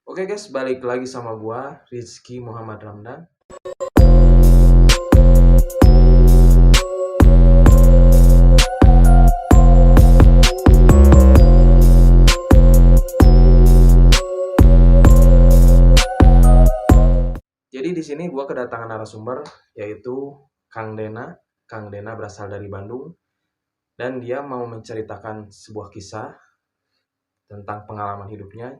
Oke guys, balik lagi sama gua Rizky Muhammad Ramdan. Jadi di sini gua kedatangan narasumber yaitu Kang Dena. Kang Dena berasal dari Bandung dan dia mau menceritakan sebuah kisah tentang pengalaman hidupnya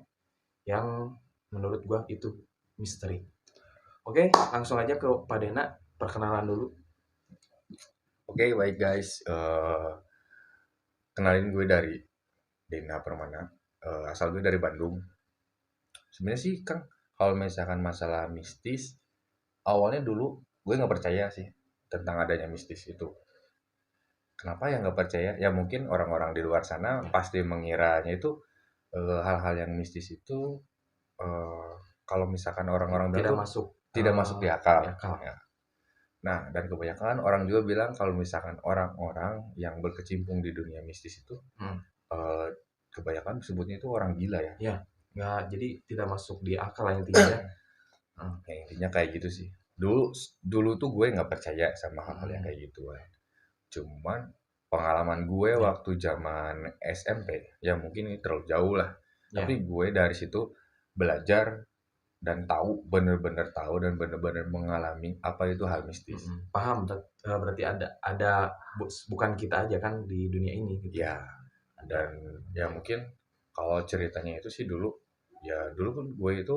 yang menurut gua itu misteri. Oke, langsung aja ke Pak Dena, perkenalan dulu. Oke, baik guys. Kenalin gue dari Dena Permana. Asal gue dari Bandung. Sebenarnya sih, Kang, kalau misalkan masalah mistis, awalnya dulu gue nggak percaya sih tentang adanya mistis itu. Kenapa ya nggak percaya? Ya mungkin orang-orang di luar sana pasti mengiranya itu hal-hal yang mistis itu eh, kalau misalkan orang-orang bilang Tidak tuh masuk tidak masuk di akal. di akal. Ya. Nah, dan kebanyakan orang juga bilang kalau misalkan orang-orang yang berkecimpung di dunia mistis itu Hmm. eh, kebanyakan sebutnya itu orang gila ya. Ya, nggak, jadi tidak masuk di akal lah intinya. Ya, intinya kayak gitu sih. Dulu dulu tuh gue nggak percaya sama hal-hal yang kayak gitu. Cuman pengalaman gue Ya. waktu zaman SMP, ya mungkin ini terlalu jauh lah. Ya. Tapi gue dari situ belajar dan tahu, bener-bener tahu dan bener-bener mengalami apa itu hal mistis. Paham, berarti ada bukan kita aja kan di dunia ini gitu. Ya, dan ya mungkin kalau ceritanya itu sih dulu, ya dulu kan gue itu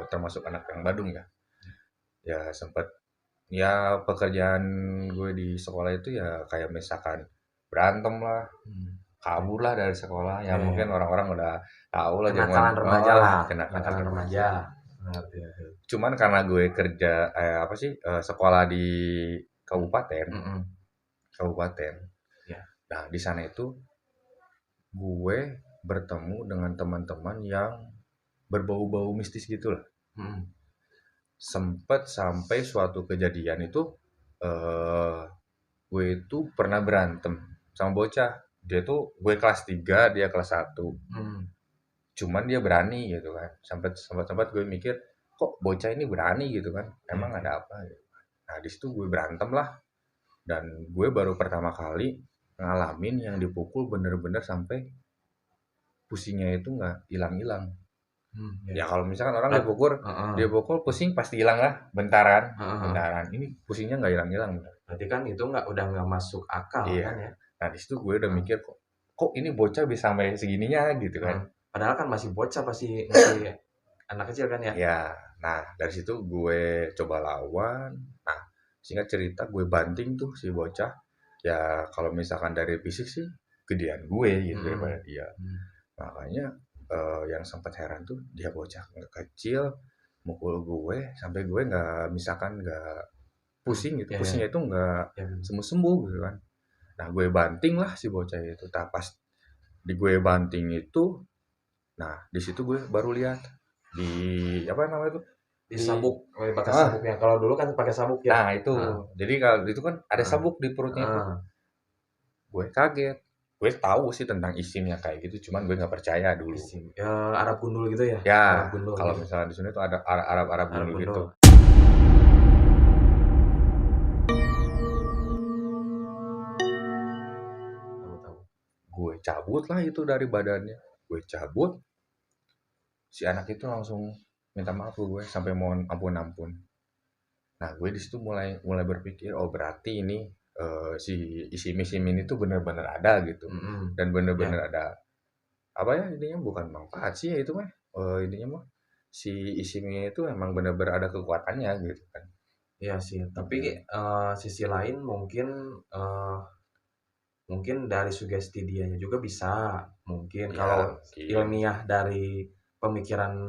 termasuk anak yang Badung ya. Ya sempat, ya pekerjaan gue di sekolah itu ya kayak misalkan berantem lah, kabur lah dari sekolah. Ya mungkin orang-orang udah tahu lah zaman Kenakalan remaja lah, kenakalan kenakalan remaja. remaja. Ngerti, ngerti. Cuman karena gue kerja apa sih sekolah di kabupaten, kabupaten. Ya. Nah di sana itu gue bertemu dengan teman-teman yang berbau-bau mistis gitu lah. Sempet sampai suatu kejadian itu eh gue itu pernah berantem sama bocah. Dia tuh gue kelas 3, dia kelas 1. Cuman dia berani gitu kan. Sempat gue mikir, kok bocah ini berani gitu kan? Emang ada apa gitu. Nah, di situ gue berantem lah dan gue baru pertama kali ngalamin yang dipukul bener-bener sampai pusingnya itu nggak hilang-hilang. Ya kalau misalkan orang dipukul pusing pasti hilang lah, bentaran. Ini pusingnya nggak hilang-hilang. Berarti kan itu udah nggak masuk akal Iya. kan ya. Nah di situ gue udah mikir kok ini bocah bisa sampai segininya gitu kan. Padahal kan masih bocah, masih anak kecil kan ya. Ya, nah dari situ gue coba lawan. Nah singkat cerita gue banting tuh si bocah. Ya kalau misalkan dari fisik sih gedean gue gitu daripada dia. Makanya yang sempat heran tuh dia bocah kecil mukul gue sampai gue nggak misalkan nggak pusing gitu. Pusingnya itu nggak sembuh-sembuh gitu kan. Nah gue banting lah si bocah itu. Nah pas di gue banting itu, nah di situ gue baru lihat di apa namanya itu Di sabuk, pakai sabuknya. Kalau dulu kan pakai sabuk ya. Nah itu, jadi kalau itu kan ada sabuk di perutnya itu. Gue kaget. Gue tahu sih tentang isimnya kayak gitu, cuman gue nggak percaya dulu. Isim. Arab gundul gitu ya? Ya, Arab gundul kalau gitu. misalnya di sini tuh ada Arab gundul gitu. Tahu-tahu. Gue cabut lah itu dari badannya. Gue cabut, si anak itu langsung minta maaf ke gue sampai mohon ampun. Nah, gue di situ mulai berpikir, oh berarti ini si isim-isim ini tuh bener-bener ada gitu. Dan bener-bener ada apa ya intinya bukan manfaat sih ya itu mah. Intinya mah si isimnya itu emang bener-bener ada kekuatannya gitu kan. Iya sih, tapi sisi lain mungkin dari sugesti dianya juga bisa. Mungkin Ya, kalau mungkin. ilmiah dari pemikiran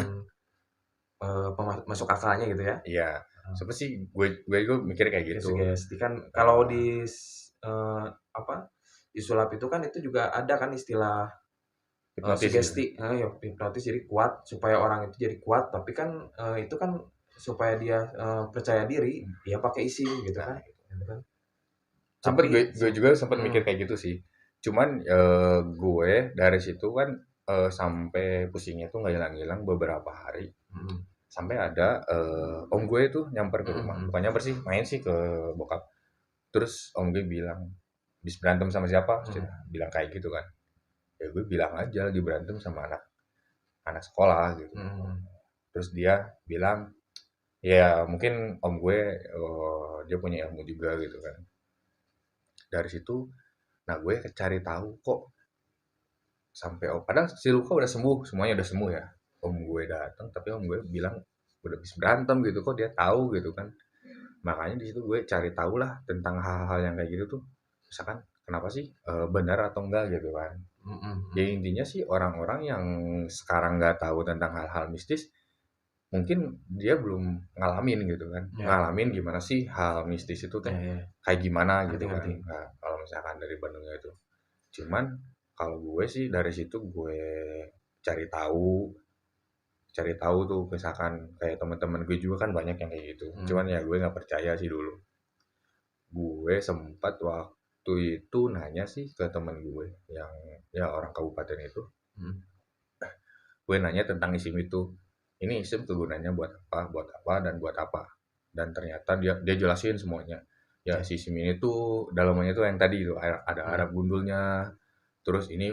masuk akalnya gitu ya. Iya. Siapa sih gue mikir kayak gitu. Sugesti kan kalau di apa? Disulap itu kan itu juga ada kan istilah Hipnotis sugesti, ya, hipnotis jadi kuat supaya orang itu jadi kuat, tapi kan itu kan supaya dia percaya diri, dia pakai isim gitu kan. Gitu kan. Sempet Tapi gue juga sempat mikir kayak gitu sih. Cuman gue dari situ kan sampai pusingnya tuh nggak hilang-hilang beberapa hari. Sampai ada om gue tuh nyamper ke rumah, bukan nyamper sih, main sih ke bokap. Terus om gue bilang, habis berantem sama siapa? Bilang kayak gitu kan. Ya gue bilang aja lagi berantem sama anak anak sekolah gitu. Terus dia bilang, ya mungkin om gue dia punya ilmu juga gitu kan. Dari situ, nah gue cari tahu kok sampai padahal si luka udah sembuh, semuanya udah sembuh ya. Om gue datang, tapi om gue bilang udah habis berantem gitu, kok dia tahu gitu kan. Makanya di situ gue cari tahu lah tentang hal-hal yang kayak gitu tuh. Misalkan kenapa sih benar atau enggak gitu kan. Ya intinya sih orang-orang yang sekarang nggak tahu tentang hal-hal mistis, mungkin dia belum ngalamin gitu kan. Ngalamin gimana sih hal mistis itu teh kayak gimana gitu kan. Nah, kalau misalkan dari Bandungnya itu. Cuman kalau gue sih dari situ gue cari tahu tuh misalkan kayak teman-teman gue juga kan banyak yang kayak gitu. Cuman ya gue nggak percaya sih dulu. Gue sempat waktu itu nanya sih ke teman gue yang ya orang kabupaten itu. Gue nanya tentang isim itu. Ini isim kegunaannya buat apa dan buat apa. Dan ternyata dia jelasin semuanya. Ya si isim ini tuh dalamannya tuh yang tadi itu ada Arab gundulnya. Terus ini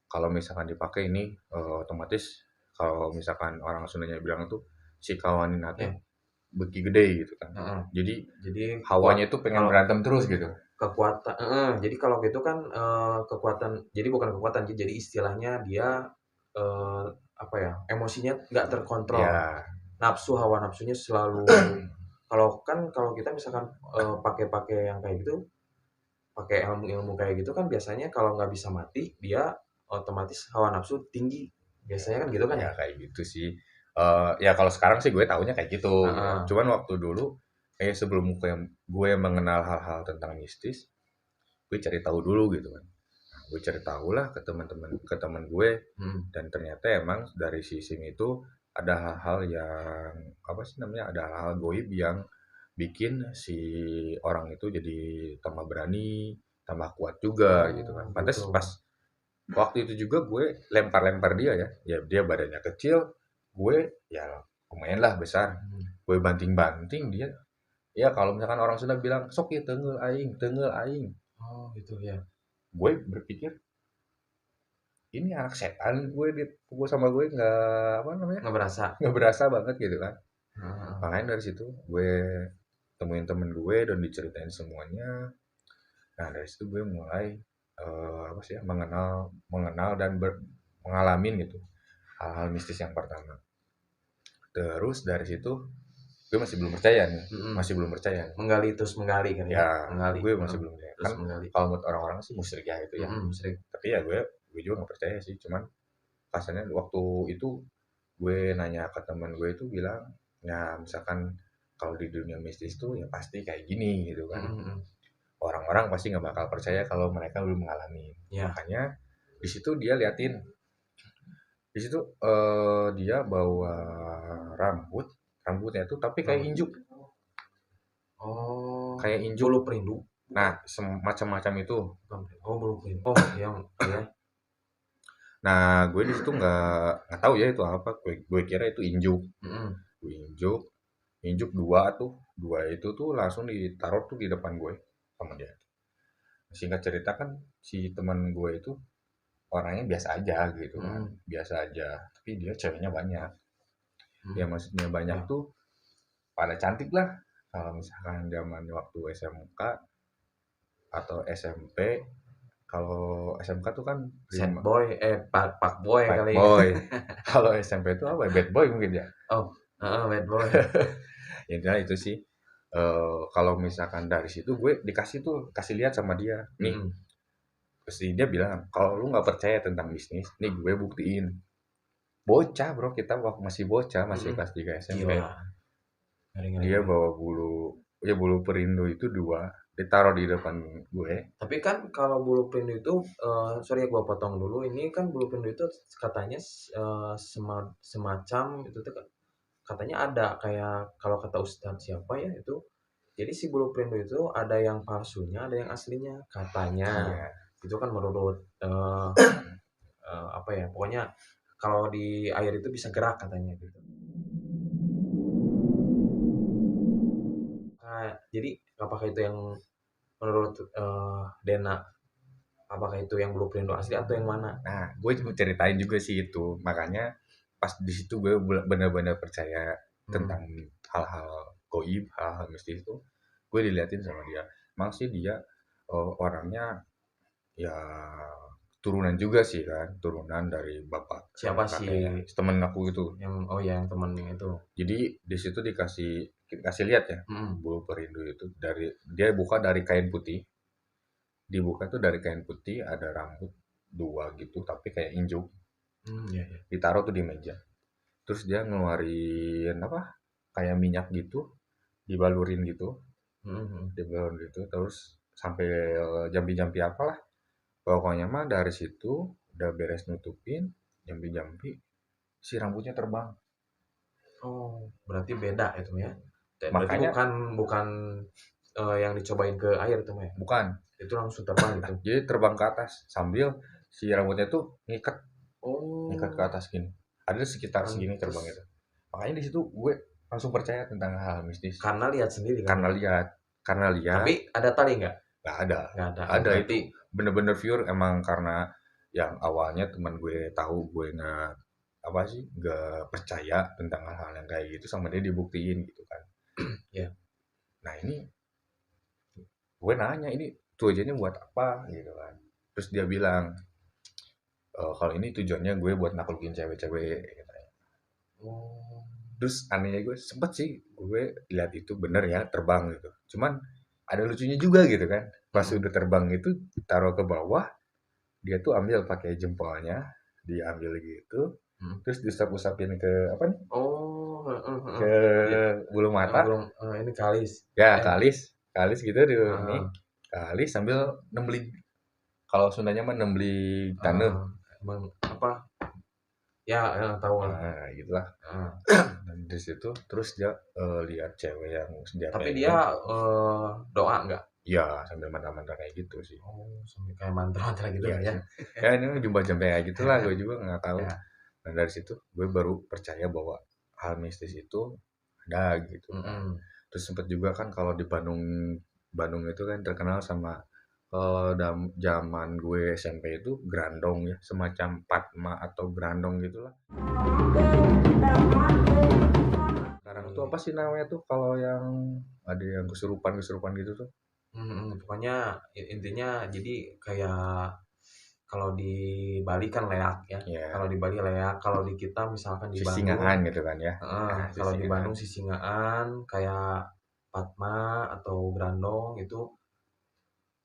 kalau misalkan dipakai ini otomatis kalau misalkan orang Sundanya bilang itu si kawanin nate beki gede gitu kan. Jadi hawanya itu pengen berantem terus gitu. Kekuatan, jadi kalau gitu kan kekuatan, jadi bukan kekuatan, jadi istilahnya dia apa ya, emosinya nggak terkontrol. Ya. Hawa nafsunya selalu kalau kita misalkan pakai yang kayak gitu, pakai ilmu kayak gitu kan biasanya kalau nggak bisa mati dia otomatis hawa nafsu tinggi, biasanya kan gitu kan ya kayak gitu sih. Ya kalau sekarang sih gue taunya kayak gitu. Cuman waktu dulu sebelum gue mengenal hal-hal tentang mistis, gue cari tahu dulu gitu kan. Nah, gue cari tahu lah ke teman gue, dan ternyata emang dari sisi itu ada hal-hal yang apa sih namanya, ada hal-hal goib yang bikin si orang itu jadi tambah berani, tambah kuat juga gitu kan. Pantes pas waktu itu juga gue lempar-lempar dia ya dia badannya kecil, gue ya lumayan lah besar. Gue banting-banting dia. Ya kalau misalkan orang Sunda bilang sok ya tenggel aing, tenggel aing. Oh gitu ya. Gue berpikir ini anak setan, gue dipukul sama gue nggak berasa banget gitu kan. Makanya dari situ gue temuin temen gue dan diceritain semuanya. Nah dari situ gue mulai apa sih ya, mengenal dan mengalamin gitu hal-hal mistis yang pertama. Terus dari situ gue masih belum percaya nih, menggali kan ya. Gue masih belum percaya kan. Kalau menurut orang-orang sih musyrik ya itu ya, musyrik. Tapi ya gue juga nggak percaya sih. Cuman pasalnya waktu itu gue nanya ke teman gue itu bilang, ya misalkan kalau di dunia mistis tuh ya pasti kayak gini gitu kan. Orang-orang pasti nggak bakal percaya kalau mereka belum mengalami. Makanya di situ dia liatin, di situ dia bawa rambutnya tuh tapi kayak injuk. Kayak injuk. Bulu perindu. Nah macam-macam itu. Bulu perindu. Yang ya. Nah gue di situ nggak tahu ya itu apa. Gue kira itu injuk. Gue injuk dua itu tuh langsung ditaruh tuh di depan gue sama dia. Singkat cerita kan si teman gue itu orangnya biasa aja gitu kan, biasa aja, tapi dia ceweknya banyak. Ya maksudnya banyak tuh pada cantik lah. Kalau misalkan zaman waktu SMK atau SMP, kalau SMK tuh kan sad boy, pak boy kali boy. Kalau SMP itu apa, bad boy mungkin ya. Bad boy. Intinya itu sih. Kalau misalkan dari situ gue kasih lihat sama dia nih. Pasti dia bilang kalau lu nggak percaya tentang bisnis, nih gue buktiin. Bocah bro, kita waktu masih bocah, masih kelas 3 SMP. Dia bawa bulu perindu itu 2 ditaruh di depan gue. Tapi kan kalau bulu perindu itu sorry gue potong dulu, ini kan bulu perindu itu katanya semacam itu tuh katanya ada kayak, kalau kata Ustadz siapa ya itu, jadi si bulu perindu itu ada yang palsunya ada yang aslinya katanya. Itu kan menurut apa ya, pokoknya kalau di air itu bisa gerak katanya gitu. Jadi apakah itu yang menurut Dena, apakah itu yang Blue Perindo asli atau yang mana? Nah, gue cuma ceritain juga sih itu. Makanya pas di situ gue benar-benar percaya tentang hal-hal goib, hal-hal mistis itu. Gue diliatin sama dia. Emang sih dia orangnya ya turunan juga sih kan, turunan dari bapak Siapa sama si kakeknya. Temen aku itu. yang, oh ya, yang temen yang itu? Jadi di situ dikasih lihat ya, bulu perindu itu dari dia buka dari kain putih. Dibuka tuh dari kain putih ada rambut dua gitu tapi kayak injuk. Iya, iya. Ditaruh tuh di meja. Terus dia ngeluarin apa? Kayak minyak gitu, dibalurin gitu, dibalurin gitu terus sampai jampi-jampi apalah. Pokoknya mah dari situ udah beres nutupin jampi-jampi si rambutnya terbang. Oh, berarti beda itu ya. Berarti Makanya bukan bukan yang dicobain ke air itu ya. bukan. Itu langsung terbang gitu. Jadi terbang ke atas sambil si rambutnya tuh ngikat ke Oh, atas gini. Ada sekitar segini pantes. terbang itu. Makanya di situ gue langsung percaya tentang hal mistis. Karena lihat sendiri kan. Karena lihat, Tapi ada tali nggak? nggak ada. Nggak ada. Oh, Ada berarti itu bener-bener pure emang karena yang awalnya teman gue tahu gue nggak apa sih nggak percaya tentang hal-hal yang kayak gitu sama dia dibuktiin gitu kan. ya. Nah ini gue nanya ini tujuannya buat apa gitu kan. Terus dia bilang kalau ini tujuannya gue buat naklukin cewek-cewek gitu. Oh, Terus anehnya gue sempet sih gue lihat itu bener ya terbang gitu. Cuman ada lucunya juga gitu kan. Pas udah terbang itu taruh ke bawah, dia tuh ambil pakai jempolnya, diambil gitu, terus diusap-usapin ke apa nih? oh, Ke ya, bulu mata. belum ini kalis. Ya, kalis gitu di ini. Heeh. Kalis sambil nembeli. Kalau Sundanya mah nembeli tanah. Emang apa? Ya, ya tahu lah. Nah, gitulah. Heeh. Dan di situ terus dia lihat cewek yang dia Tapi dia pengen. doa nggak? Iya, sambil mantra-mantra kayak gitu sih. Oh, sampai kayak mantra-mantra gitu Iya lah ya. sih. Ya ini mah jumpa-jumpa kayak gitulah, gue juga nggak tahu. Ya. Nah dari situ gue baru percaya bahwa hal mistis itu ada gitu kan. Terus sempet juga kan kalau di Bandung, Bandung itu kan terkenal sama zaman gue SMP itu grandong ya, semacam Padma atau grandong gitulah. Sekarang tuh apa sih namanya tuh kalau yang ada yang kesurupan-kesurupan gitu tuh? Pokoknya intinya jadi kayak kalau di Bali kan leak ya. Ya, Kalau di Bali leak, kalau di kita misalkan di sisingaan Bandung, gitu kan ya. Nah, kalau di sisingaan. Bandung Sisingaan kayak Padma atau Grandong itu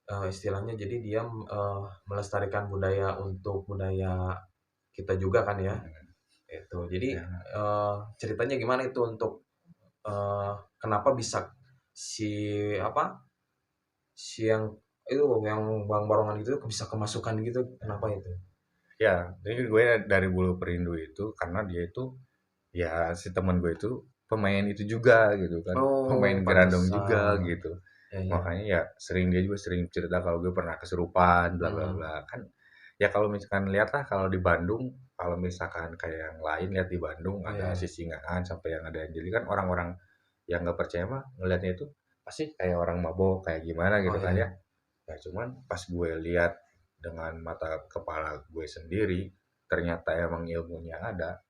istilahnya jadi dia melestarikan budaya untuk budaya kita juga kan ya. Itu. Jadi Ya. ceritanya gimana itu untuk kenapa bisa si apa si yang itu yang bang barongan itu bisa kemasukan gitu, kenapa itu? Ya, jadi gue dari Bulu Perindu itu karena dia itu ya si teman gue itu pemain itu juga gitu kan, Oh, pemain gerandong juga pantesan. gitu. Ya, ya. Makanya ya dia juga sering cerita kalau gue pernah kesurupan bla bla bla kan. Ya kalau misalkan lihat lah kalau di Bandung, kalau misalkan kayak yang lain lihat di Bandung Oh, ada ya. Sisingaan sampai yang ada jadi kan orang-orang yang nggak percaya mah ngelihatnya itu pasti kayak orang mabok kayak gimana Oh, gitu kan ya. ya. Ya cuman pas gue lihat dengan mata kepala gue sendiri, ternyata emang ilmunya ada.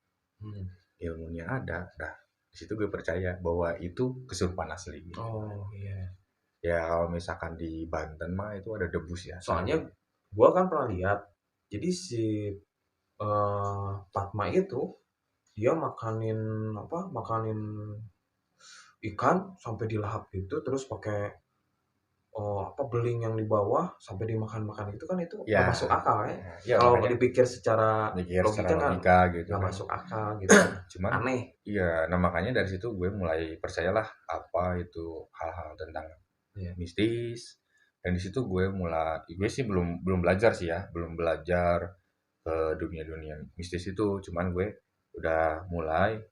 Nah, di situ gue percaya bahwa itu kesurupan asli. Oh, iya. Ya kalau misalkan di Banten mah itu ada debus ya. Soalnya gua kan pernah lihat. Jadi si Fatma itu dia makanin apa? Makanin ikan sampai dilahap gitu terus pakai apa beling yang di bawah sampai dimakan-makan itu kan itu nggak ya, masuk akal ya. ya Kalau makanya dipikir secara mikir secara logika kan logika gitu nggak kan. masuk akal gitu. Cuman Aneh. iya, nah makanya dari situ gue mulai percayalah apa itu hal-hal tentang mistis. Dan di situ gue sih belum belum belajar sih ya, belum belajar ke dunia-dunia mistis itu. Cuman gue udah mulai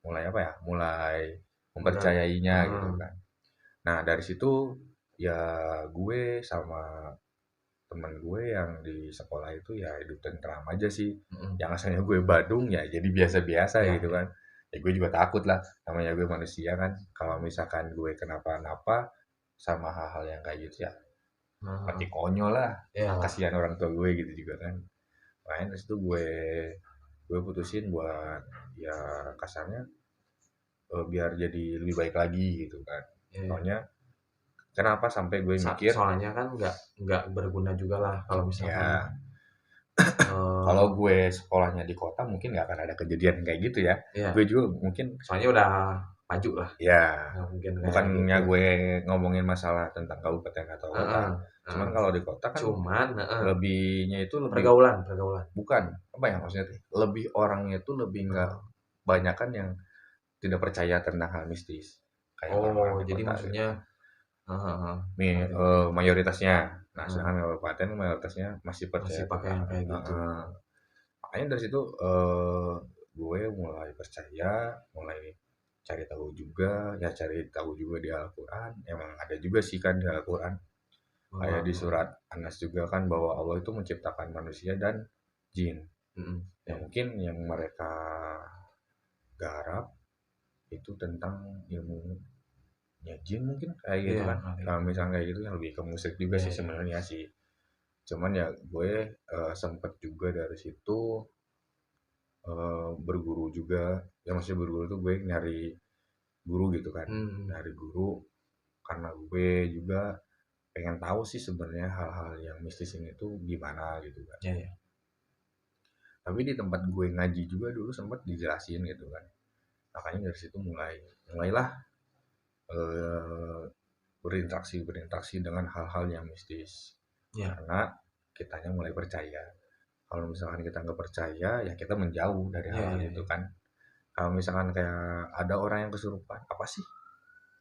mulai apa ya? Mulai Udah. mempercayainya gitu kan. Nah, dari situ ya gue sama teman gue yang di sekolah itu ya hidup tentram aja sih. Yang asalnya gue Badung ya jadi biasa-biasa Ya, gitu kan. Ya gue juga takut lah, namanya gue manusia kan. Kalau misalkan gue kenapa-napa sama hal-hal yang kayak gitu ya mati konyol lah. ya lah. Kasihan orang tua gue gitu juga kan. Makanya dari situ gue putusin buat ya kasarnya biar jadi lebih baik lagi gitu kan. Ya, ya. Soalnya kenapa sampai gue mikir Soalnya kan nggak berguna juga lah kalau misalkan ya kalau gue sekolahnya di kota mungkin nggak akan ada kejadian kayak gitu ya. ya Gue juga mungkin soalnya udah maju lah, ya nggak mungkin kayak bukannya gitu. gue ngomongin masalah tentang kabupaten atau kota. Cuman kalau di kota kan Cuman lebihnya itu lebih pergaulan. bukan apa ya maksudnya tuh, lebih orangnya itu lebih nggak banyak kan yang tidak percaya tentang hal mistis kayak orang-orang di Jadi kota gitu. maksudnya Mayoritasnya. Nah, sedangkan kabupaten mayoritasnya masih percaya masih pakai yang tentang kayak gitu. makanya dari situ gue mulai percaya, mulai cari tahu juga, ya cari tahu juga di Al-Quran. Emang ada juga sih kan di Al-Quran. Kayak di surat An-Nas juga kan bahwa Allah itu menciptakan manusia dan jin. Ya mungkin yang mereka garap itu tentang ilmu ya jin mungkin kayak gitu kan. Kalau misalnya kayak gitu yang lebih ke musik juga sih sebenarnya sih. Cuman ya gue sempet juga dari situ berguru juga. Ya maksudnya berguru tuh gue nyari guru gitu kan. Nyari guru karena gue juga pengen tahu sih sebenarnya hal-hal yang mistis ini tuh gimana gitu kan. Tapi di tempat gue ngaji juga dulu sempat dijelasin gitu kan. Makanya dari situ mulailah berinteraksi dengan hal-hal yang mistis. Karena kitanya mulai percaya. Kalau misalkan kita nggak percaya, ya kita menjauh dari hal-hal itu kan. Kalau misalkan kayak ada orang yang kesurupan, apa sih?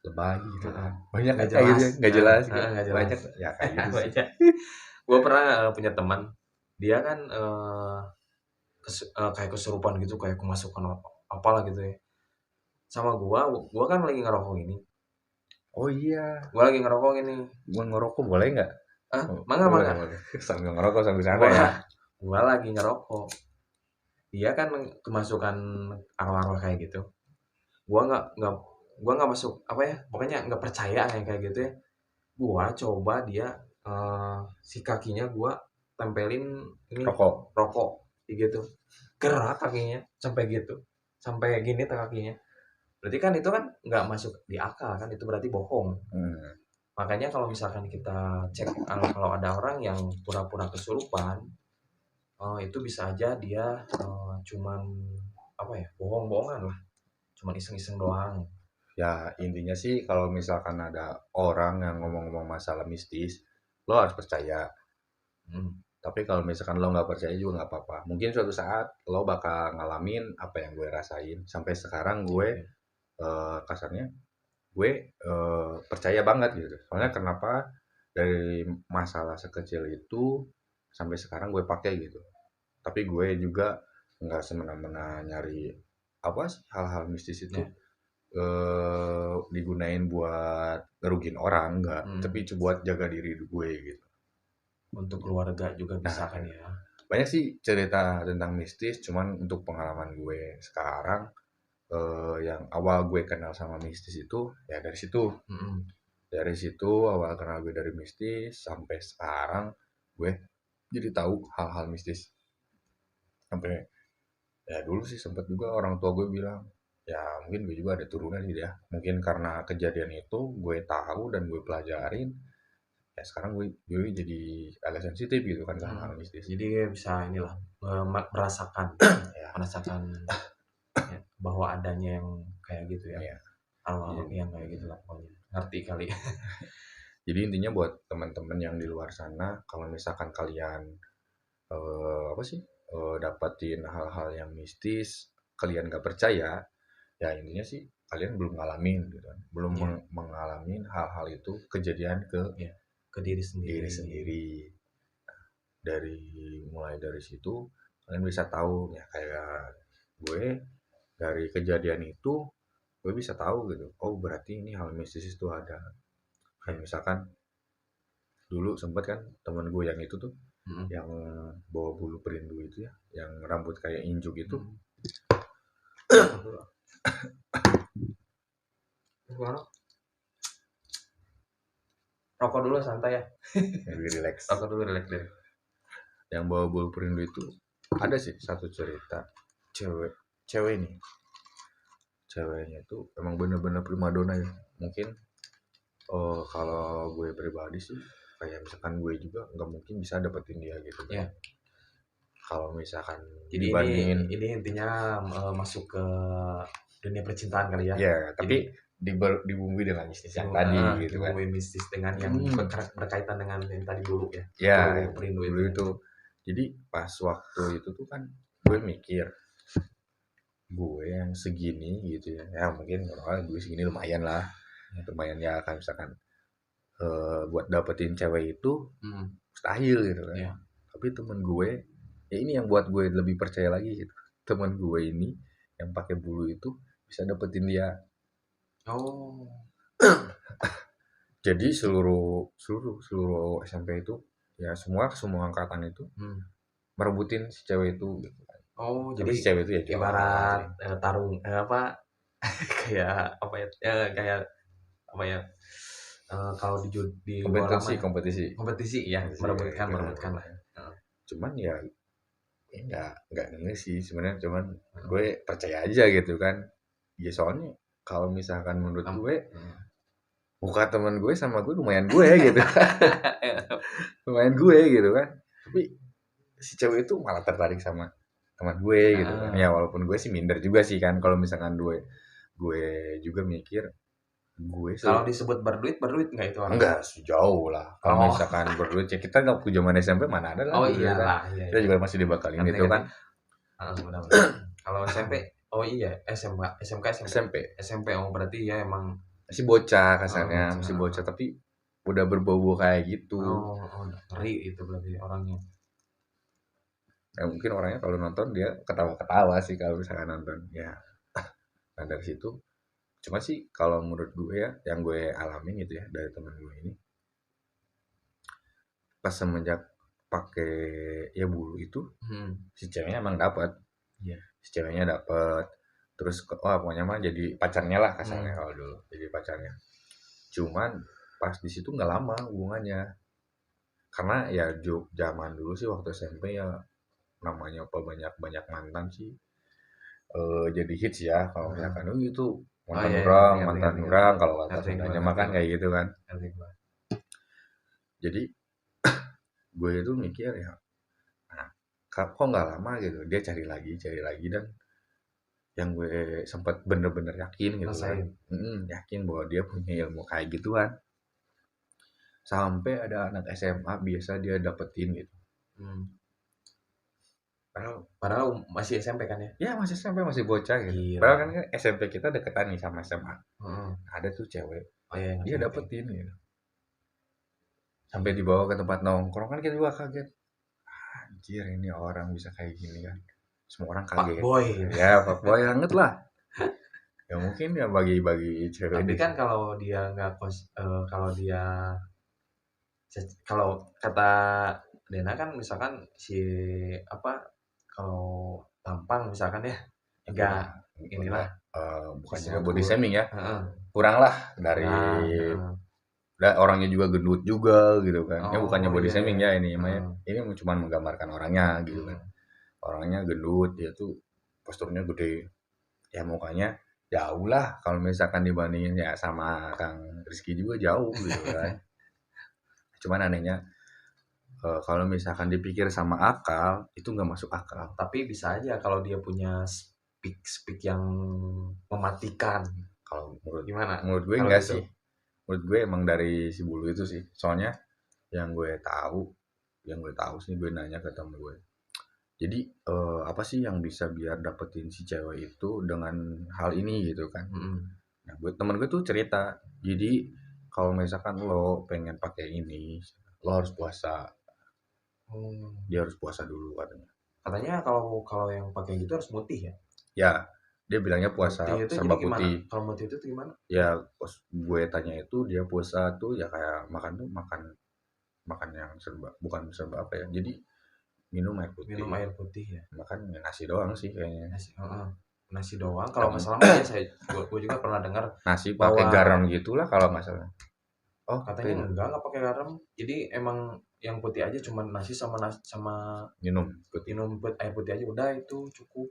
Lebay gitu kan. Banyak kan kayak gitu, nggak jelas. Banyak ya kayak gitu sih. Gue pernah punya teman, dia kan kayak kesurupan gitu, kayak kemasukan apalah gitu ya. Sama gua kan lagi ngerokok ini. Oh iya. Gua lagi ngerokok ini. Gua ngerokok boleh nggak? Mangga. Sambil ngerokok sambil santai ya. Gua lagi ngerokok. Dia kan kemasukan arwah-arwah kayak gitu. Gua nggak masuk apa ya, pokoknya nggak percaya yang kayak gitu ya. Gua coba dia si kakinya gua tempelin ini rokok gitu. Gerak kakinya sampai gitu. Sampai gini kakinya. Berarti kan itu kan nggak masuk di akal kan, itu berarti bohong. Makanya kalau misalkan kita cek kalau ada orang yang pura-pura kesurupan, itu bisa aja dia cuman apa ya, bohong-bohongan lah, cuman iseng-iseng doang. Ya intinya sih kalau misalkan ada orang yang ngomong-ngomong masalah mistis, lo harus percaya. Tapi kalau misalkan lo nggak percaya juga nggak apa-apa. Mungkin suatu saat lo bakal ngalamin apa yang gue rasain. Sampai sekarang gue kasarnya gue percaya banget gitu. Soalnya kenapa dari masalah sekecil itu sampai sekarang gue pakai gitu. Tapi gue juga nggak semena-mena nyari apa sih hal-hal mistis itu digunain buat ngerugiin orang enggak, tapi buat jaga diri gue gitu. Untuk keluarga juga bisa kan ya. Banyak sih cerita tentang mistis, cuman untuk pengalaman gue sekarang yang awal gue kenal sama mistis itu ya dari situ. Dari situ awal kenal gue dari mistis sampai sekarang gue jadi tahu hal-hal mistis. Sampai ya dulu sih sempat juga orang tua gue bilang ya mungkin gue juga ada turunan gitu ya, mungkin karena kejadian itu gue tahu dan gue pelajarin ya sekarang gue jadi agak sensitif gitu kan sama hal mistis. Jadi bisa inilah merasakan ya, bahwa adanya yang kayak gitu ya, hal-hal yang kayak gitu lah pokoknya, ngerti kali. Jadi intinya buat teman-teman yang di luar sana, kalau misalkan kalian apa sih dapatin hal-hal yang mistis, kalian gak percaya, ya intinya sih kalian belum ngalamin gitu kan, belum mengalami hal-hal itu kejadian ke diri sendiri. Mulai dari situ kalian bisa tahu ya kayak gue dari kejadian itu gue bisa tahu gitu, oh berarti ini hal mistis itu ada. Kayak misalkan dulu sempet kan temen gue yang itu tuh, yang bawa bulu perindu itu ya, yang rambut kayak injuk itu. Rokok dulu santai ya. Lebih relax. Rokok dulu relax deh. Yang bawa bulu perindu itu ada sih satu cerita cewek nih. Ceweknya itu emang bener-bener primadona ya. Mungkin kalau gue pribadi sih kayak misalkan gue juga nggak mungkin bisa dapetin dia gitu kan. Yeah. Kalau misalkan jadi dibandingin ini intinya masuk ke dunia percintaan kali ya. Ya, tapi dibumbui dengan mistis yang tadi gitu kan. Dibumbui mistis dengan yang berkaitan dengan yang tadi dulu ya. Ya, perindu dulu itu. Jadi pas waktu itu tuh kan gue mikir gue yang segini gitu ya. Ya mungkin kalau gue segini lumayan lah. Lumayan ya kan misalkan buat dapetin cewek itu mustahil gitu kan. Yeah. Tapi temen gue ya ini yang buat gue lebih percaya lagi gitu. Temen gue ini yang pakai bulu itu bisa dapetin dia. Oh. Jadi seluruh SMP itu ya semua angkatan itu merebutin si cewek itu gitu kan. Oh, tapi jadi si cewek itu ya ibarat tarung apa kayak apa ya? Kayak apa ya? Kalau di kompetisi ya, merebutkan lah. Cuman ya enggak sih sebenarnya, cuman gue percaya aja gitu kan. Ya soalnya kalau misalkan menurut gue muka teman gue sama gue lumayan gue gitu. Lumayan gue gitu kan. Tapi si cewek itu malah tertarik sama teman gue gitu kan. Ya walaupun gue sih minder juga sih kan kalau misalkan gue juga mikir gue kalau disebut berduit nggak itu orang? Enggak, sejauh lah. Kalau misalkan berduit ya kita nggak waktu zaman SMP mana ada lah. Oh iya lah. Kita juga masih dibakalin gitu kan. Kalau SMP, oh iya SMP. Oh berarti ya emang masih bocah kasarnya, masih bocah tapi udah berbau kayak gitu. Ngeri itu berarti orangnya. Ya mungkin orangnya kalau nonton dia ketawa-ketawa sih kalau misalkan nonton. Ya. Nah dari situ cuma sih kalau menurut gue ya yang gue alamin gitu ya dari teman gue ini pas semenjak pakai ya bulu itu si ceweknya emang dapat. Si ceweknya dapat terus pokoknya mah jadi pacarnya lah kasarnya kalau dulu jadi pacarnya. Cuman pas di situ nggak lama hubungannya karena ya zaman dulu sih waktu SMP ya namanya apa banyak mantan sih jadi hits ya kalau misalkan itu mantan orang kalau kata Sundanya makan kayak gitu kan. Jadi gue itu mikir ya kok nggak lama gitu dia cari lagi dan yang gue sempat bener-bener yakin gitu kan yakin bahwa dia punya ilmu kayak gituan sampai ada anak SMA biasa dia dapetin gitu. Padahal masih SMP kan ya? Ya masih SMP masih bocah gitu. Padahal kan SMP kita deketan nih sama SMA. Ada tuh cewek dia dapetin gitu. Sampai dibawa ke tempat nongkrong kan kita juga kaget. Anjir ini orang bisa kayak gini kan. Semua orang kaget. Fuckboy. Ya fuckboy banget lah. Ya mungkin ya bagi cewek. Tapi kan kalau dia nggak kalau kata Dena kan misalkan si kalau tampang misalkan ya enggak inilah bukannya body shaming ya. Kurang lah dari orangnya juga gendut juga gitu kan. Ya bukannya body shaming ya ini cuma menggambarkan orangnya gitu kan. Orangnya gendut dia tuh posturnya gede. Ya mukanya jauh lah kalau misalkan dibandingin ya sama Kang Rizky juga jauh gitu kan. Cuman anehnya kalau misalkan dipikir sama akal itu nggak masuk akal. Tapi bisa aja kalau dia punya speak yang mematikan. Kalau gimana? Menurut gue enggak sih. Menurut gue emang dari si bulu itu sih. Soalnya yang gue tahu sih gue nanya ke temen gue. Jadi apa sih yang bisa biar dapetin si cewek itu dengan hal ini gitu kan? Nah, temen gue tuh cerita. Jadi kalau misalkan lo pengen pakai ini, lo harus puasa. Dia harus puasa dulu katanya. Katanya kalau yang pakai gitu harus mutih ya? Ya, dia bilangnya puasa serba putih. Kalau mutih itu gimana? Ya, pas gue tanya itu dia puasa tuh ya kayak makan makan yang bukan serba apa ya, jadi minum air putih. Minum air putih ya. Makan nasi doang sih kayaknya. Nasi doang. Kalau nggak salah mah ya gue juga pernah dengar Nasi pakai bahwa garam gitulah kalau nggak salah. Oh, katanya enggak pakai garam. Jadi emang yang putih aja cuma nasi sama minum putih. air putih aja udah itu cukup.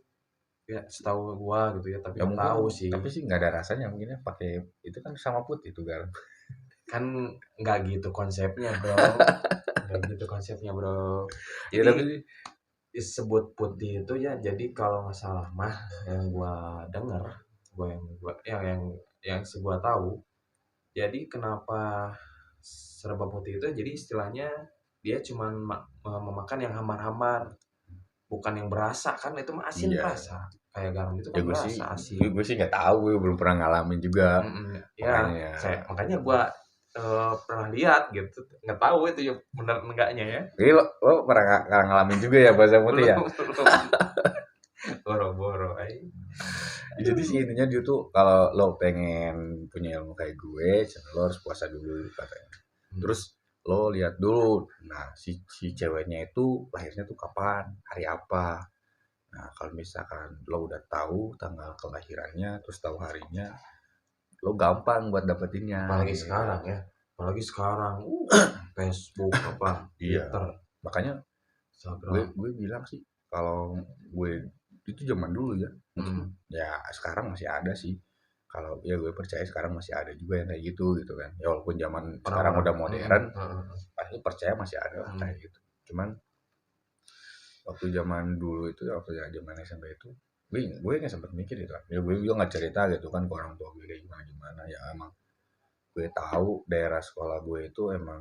Ya setahu gua gitu ya, tapi Ya nggak mungkin, tahu sih. tapi sih nggak ada rasanya mungkin ya, pakai itu kan sama putih itu garam. Kan nggak gitu konsepnya, Bro. Nggak gitu konsepnya, Bro. Ya Jadi tapi disebut putih itu ya, jadi kalau nggak salah mah yang gua dengar, yang gua tahu, jadi kenapa serba putih itu jadi istilahnya dia cuman memakan yang hambar-hambar, bukan yang berasa. Kan itu mah asin iya. berasa, kayak garam itu Ya kan berasa asin. gue sih nggak tahu, gue belum pernah ngalamin juga. Ya, Makanya makanya gua pernah lihat gitu, nggak tahu itu ya benar enggaknya ya. jadi lo pernah nggak ngalamin juga ya bahasa putih ya. Boro-boro Jadi sih intinya dia tuh kalau lo pengen punya ilmu kayak gue, lo harus puasa dulu katanya. Terus lo lihat dulu, nah si ceweknya itu lahirnya tuh kapan, hari apa. Nah kalau misalkan lo udah tahu tanggal kelahirannya, terus tahu harinya, lo gampang buat dapetinnya. apalagi gitu. sekarang ya, Facebook apa Iya. Twitter, Makanya Instagram. gue bilang sih kalau gue itu zaman dulu ya, ya sekarang masih ada sih. Kalau ya gue percaya sekarang masih ada juga yang kayak gitu kan. Ya walaupun zaman sekarang udah modern, pasti percaya masih ada lah kayak gitu. Cuman waktu zaman dulu itu, waktu zaman SMP itu, gue nggak sempat mikir gitu kan. Ya gue juga nggak cerita gitu kan ke orang tua gue kayak gimana. Ya emang gue tahu daerah sekolah gue itu emang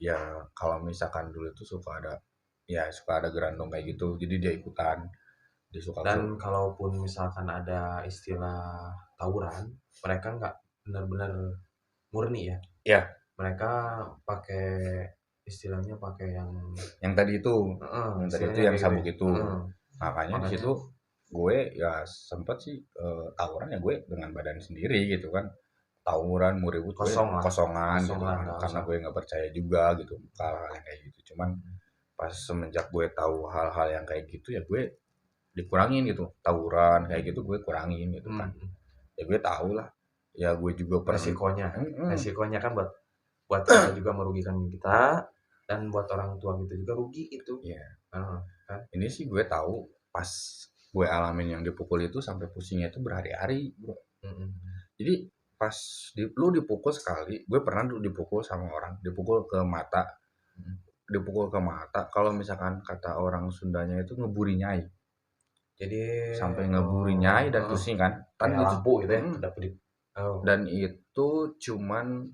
ya kalau misalkan dulu itu suka ada gerandong kayak gitu. Jadi dia ikutan, dia suka Dan kalaupun misalkan ada istilah tawuran, mereka nggak benar-benar murni ya. Ya. Mereka pakai istilahnya pakai yang tadi itu, yang tadi itu yang sabuk itu. Makanya di situ gue ya sempet sih tawuran ya gue dengan badan sendiri gitu kan. Tawuran mau ribut gue kosongan gitu kan. Karena gue nggak percaya juga gitu hal-hal yang kayak gitu. Cuman pas semenjak gue tahu hal-hal yang kayak gitu ya gue dikurangin gitu. Tawuran kayak gitu gue kurangin gitu kan. Ya gue tahu lah. Ya gue juga resikonya kan buat kita juga merugikan kita, dan buat orang tua kita juga rugi itu. Iya. Kan? Ini sih gue tahu pas gue alamin yang dipukul itu sampai pusingnya itu berhari-hari, bro. Jadi pas lu dipukul sekali, gue pernah dulu dipukul sama orang, dipukul ke mata. Dipukul ke mata, kalau misalkan kata orang Sundanya itu ngeburi nyai. Jadi sampai ngeburi nyai dan pusing kan. Kayak lampu gitu ya. Dan itu cuman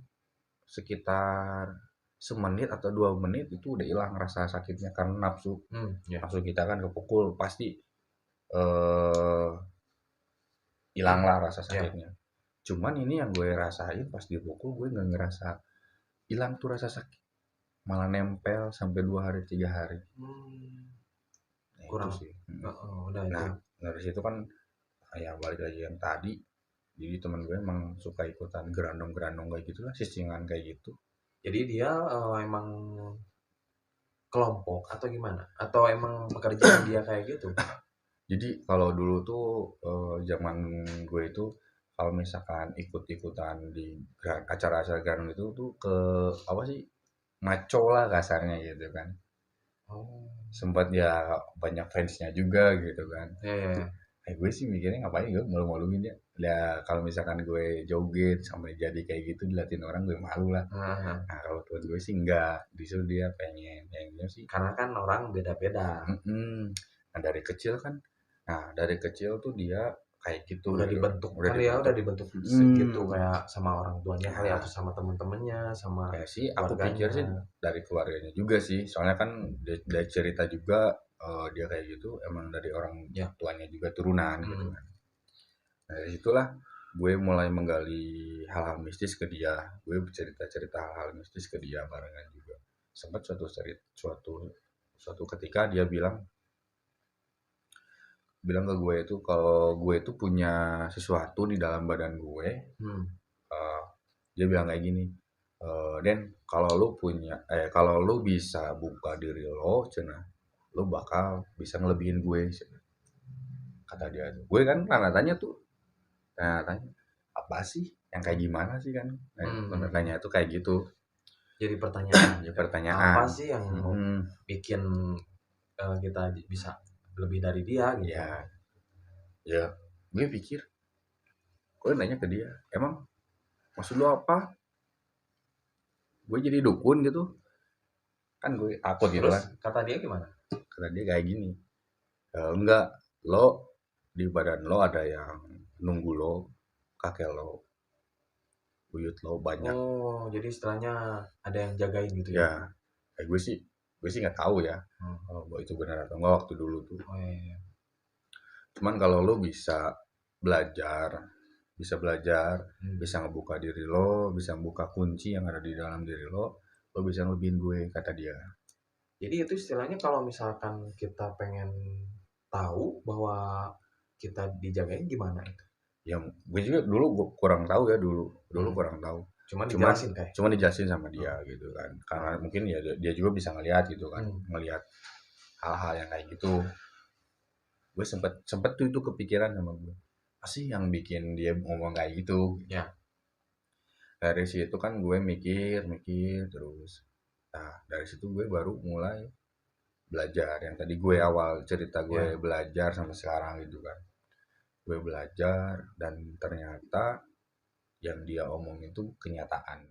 sekitar semenit atau 2 menit itu udah hilang rasa sakitnya karena nafsu. Nafsu kita kan kepukul pasti hilang lah rasa sakitnya. Cuman ini yang gue rasain pas dipukul, gue nggak ngerasa hilang tuh rasa sakit, malah nempel sampai 2 hari 3 hari. Nah, kurang itu sih. Nah dari situ kan ya balik lagi yang tadi, jadi teman gue emang suka ikutan gerandong kayak gitulah, sisingan kayak gitu. Jadi dia emang kelompok atau gimana? Atau emang pekerjaan dia kayak gitu? Jadi kalau dulu tuh zaman gue itu kalau misalkan ikut-ikutan di acara-acara gerandong itu tuh ke apa sih, maco lah kasarnya gitu kan. Sempat ya banyak fansnya juga gitu kan. Gue sih mikirnya ngapain gue malu-maluin dia. Ya kalau misalkan gue joget sampai jadi kayak gitu diliatin orang, gue malu lah. Nah kalau temen gue sih enggak, disuruh dia pengen yang sih. Karena kan orang beda-beda. Nah dari kecil tuh dia kayak gitu. Udah dibentuk segitu kayak sama orang tuanya kali atau sama temen-temennya, sama kayak sih aku pikir sih dari keluarganya juga sih. Soalnya kan dari cerita juga dia kayak gitu emang dari orang tuanya juga turunan gitu kan. Nah dari situlah gue mulai menggali hal-hal mistis ke dia. Gue cerita hal-hal mistis ke dia barengan juga. Sempat suatu ketika dia bilang ke gue itu kalau gue itu punya sesuatu di dalam badan gue. Dia bilang kayak gini, Dan kalau lu bisa buka diri lo, cenah, lu bakal bisa ngelebihin gue, kata dia tuh. Gue kan tanya tuh, tanya apa sih yang kayak gimana sih kan? Tanya itu kayak gitu. Jadi pertanyaan, Ya pertanyaan. apa sih yang bikin kita bisa lebih dari dia gitu? Ya, gue pikir, gue nanya ke dia, emang maksud lo apa? Gue jadi dukun gitu? Kan gue takut gitu kan. Kata dia gimana? Kata dia kayak gini, enggak, lo di badan lo ada yang nunggu lo, kakek lo, buyut lo banyak. Oh, jadi istilahnya ada yang jagain gitu ya? Ya, gue sih nggak tahu ya, bahwa itu benar atau enggak waktu dulu tuh. Oh, iya. Cuman kalau lo bisa belajar, bisa ngebuka diri lo, bisa membuka kunci yang ada di dalam diri lo bisa ngelebihin gue, kata dia. Jadi itu istilahnya kalau misalkan kita pengen tahu bahwa kita dijagain gimana itu? Ya, gue juga dulu kurang tahu ya, dulu kurang tahu. Cuma dijelasin sama dia gitu kan. Karena mungkin ya dia juga bisa ngelihat gitu kan, ngelihat hal-hal yang kayak gitu. Gue sempet tuh itu kepikiran sama gue, apa sih yang bikin dia ngomong kayak gitu? Ya. Dari situ kan gue mikir terus. Nah, dari situ gue baru mulai belajar. Yang tadi gue awal cerita gue belajar sampai sekarang gitu kan. Gue belajar dan ternyata yang dia omong itu kenyataan.